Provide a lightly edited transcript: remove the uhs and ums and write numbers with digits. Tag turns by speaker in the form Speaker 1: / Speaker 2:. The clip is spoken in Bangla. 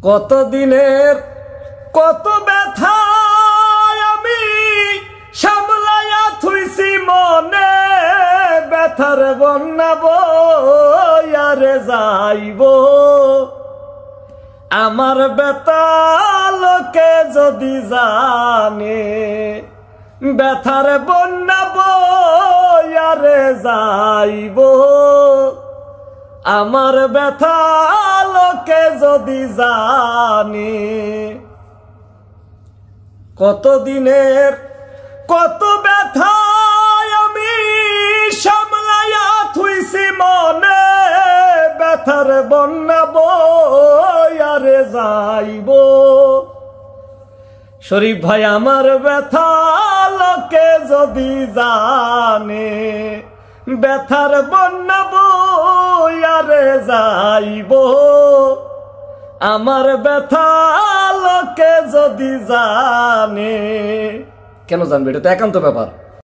Speaker 1: কত দিনের কত ব্যথা আমি সামলাইয়া থুইছি মনে, ব্যথার বন্যা বয়ারে যাইব। আমার ব্যথা লোকে যদি জানে, ব্যথার বন্যা বয়ারে যাইব। আমার ব্যথা লোকে যদি জানে, কত দিনের কত ব্যথা আমি সামলাইয়া থুইছি মনে, ব্যথার বন্যা বয়ারে যাইব। শরীফ ভাই আমার ব্যথা লোকে যদি জানে, ব্যথার বন্যা বয়ারে যাইব। আমার ব্যথা লোকে যদি জানে, কেন জানবে? এটা তো একান্ত ব্যাপার।